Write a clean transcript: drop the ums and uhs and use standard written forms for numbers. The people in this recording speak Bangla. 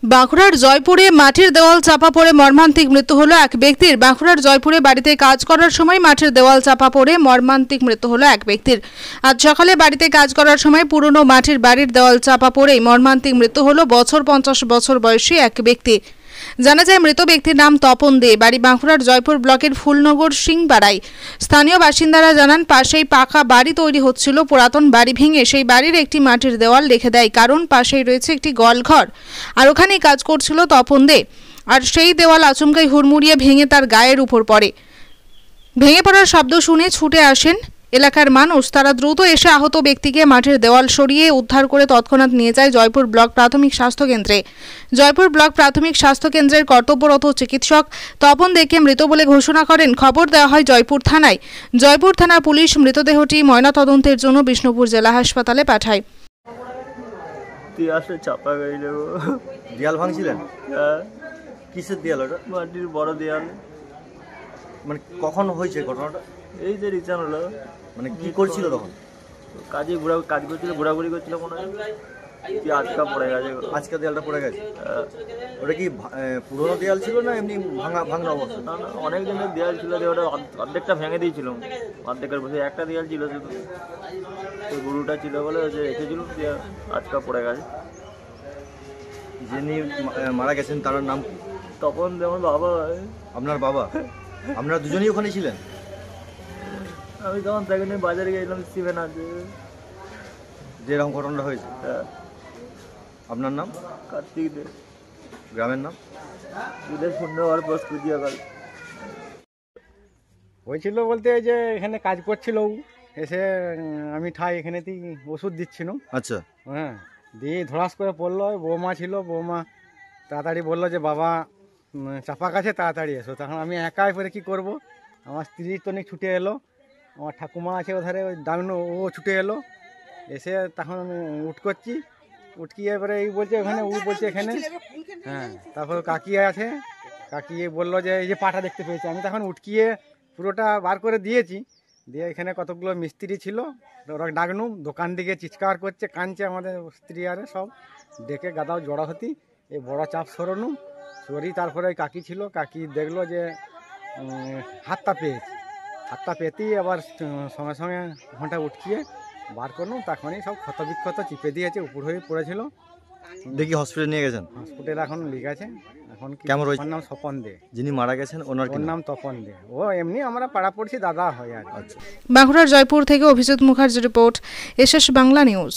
বাঁকুড়ার জয়পুরে মাটির দেওয়াল চাপা পড়ে মর্মান্তিক মৃত্যু হলো এক ব্যক্তির। বাঁকুড়ার জয়পুরে বাড়িতে কাজ করার সময় মাটির দেওয়াল চাপা পড়ে মর্মান্তিক মৃত্যু হলো এক ব্যক্তির। আজ সকালে বাড়িতে কাজ করার সময় পুরনো মাটির বাড়ির দেওয়াল চাপা পড়ে মর্মান্তিক মৃত্যু হলো 50 বছর বয়সী এক ব্যক্তি। জানা যায় মৃত ব্যক্তির নাম তপন দে, বাড়ি বাঁকুড়ার জয়পুর ব্লকের ফুলনগর সিংপাড়ায়। স্থানীয় বাসিন্দারা জানান পাশেই পাকা বাড়ি তৈরি হচ্ছিল। পুরাতন বাড়ি ভেঙে সেই বাড়ির একটি মাটির দেওয়াল রেখে দেয়, কারণ পাশেই রয়েছে একটি গোয়ালঘর আর ওখানেই কাজ করছিল তপন দে। আর সেই দেওয়াল আচমকাই হুড়মুড়িয়ে ভেঙে তার গায়ের উপর পড়ে। ভেঙে পড়ার শব্দ শুনে ছুটে আসেন এলাকার মানুষ। তারা দ্রুত এসে আহত ব্যক্তিকে মাটির দেওয়াল সরিয়ে উদ্ধার করে তৎক্ষণাৎ নিয়ে যায় জয়পুর ব্লক প্রাথমিক স্বাস্থ্য কেন্দ্রে। জয়পুর ব্লক প্রাথমিক স্বাস্থ্য কেন্দ্রের কর্তব্যরত চিকিৎসক তপন দেকে মৃত বলে ঘোষণা করেন। খবর দেওয়া হয় জয়পুর থানায়। জয়পুর থানার পুলিশ মৃতদেহটি ময়নাতদন্তের জন্য বিষ্ণুপুর জেলা হাসপাতালে পাঠায়। চাপা গেল দেয়াল ভাঙছিলেন? কিসের দেয়াল? ওটা মাটির বড় দেয়াল। মানে কখন হয়েছে ঘটনাটা? এই যে রিচান হলো। মানে কি করছিল তখন? কাজ করছিল, ঘোরাঘুরি করছিল মনে হয়, কি আটকা পড়ে গেছে। আজকে দেয়ালটা পড়ে গেছে। ওটা কি পুরোনো দেয়াল ছিল না এমনি ভাঙা অবস্থা? না না, অনেক দিনের দেয়াল ছিল, ওটা অর্ধেকটা ভেঙে দিয়েছিল। অর্ধেকের বসে একটা দেয়াল ছিল শুধু, ওই গরুটা ছিল বলে ওই যে রেখেছিল, আটকা পড়ে গেছে। যিনি মারা গেছেন তার নাম? তখন যেমন বাবা। আপনার বাবা? আপনারা দুজনেই ওখানে ছিলেন? আমি তখন তাকে নিয়ে বাজারে গেছিলাম, সিভেন আছে যে এরকম ঘটনাটা হয়েছে। আপনার নাম? কার্তিক দে। গ্রামের নাম? হয়েছিল বলতে যে এখানে কাজ করছিল, এসে আমি ঠাই এখানেতেই ওষুধ দিচ্ছিলাম। আচ্ছা। হ্যাঁ, দিয়ে ধরাস করে পড়লো। বৌমা ছিল, বৌমা তাড়াতাড়ি বললো যে বাবা চাপা কাছে তাড়াতাড়ি এসো। তখন আমি একাই করে কী করবো, আমার স্ত্রী তো অনেক ছুটে এলো, আমার ঠাকুমা আছে ওধারে, ওই ডাকনো, ও ছুটে এলো। এসে তখন আমি করছি, উঠকিয়ে এবারে এই বলছে ওখানে, ও বলছে এখানে। হ্যাঁ, তারপর কাকি আছে, কাকি বললো যে এই যে পাটা দেখতে পেয়েছি। আমি তখন উঠকিয়ে পুরোটা বার করে দিয়েছি। দিয়ে এখানে কতগুলো মিস্ত্রি ছিল, ওরা ডাকনু, দোকান দিকে চিৎকার করছে, কাঁদছে আমাদের স্ত্রী আরে সব ডেকে গাদাও জড়া হতি, এই বড় চাপ সরানো সরি। তারপরে ওই কাকি ছিল, কাকি দেখলো যে হাতটা পেয়েছি, হাতটা পেতেই আবার সঙ্গে সঙ্গে ঘন্টা উঠকিয়ে বার করলাম। তখনই সব ক্ষত বিক্ষত চিপে দিয়েছে, উপর হয়ে পড়েছিল। দেখি হসপিটালে নিয়ে গেছেন? হসপিটালে এখন লিখ আছে। এখন কেমন রয়েছে? নাম স্বপন দে। যিনি মারা গেছেন ওনার নাম তপন দে। ও এমনি আমরা পাড়া পড়ছি, দাদা হয় আর। বাঁকুড়ার জয়পুর থেকে অভিজিৎ মুখার্জির রিপোর্ট, এসএস বাংলা নিউজ।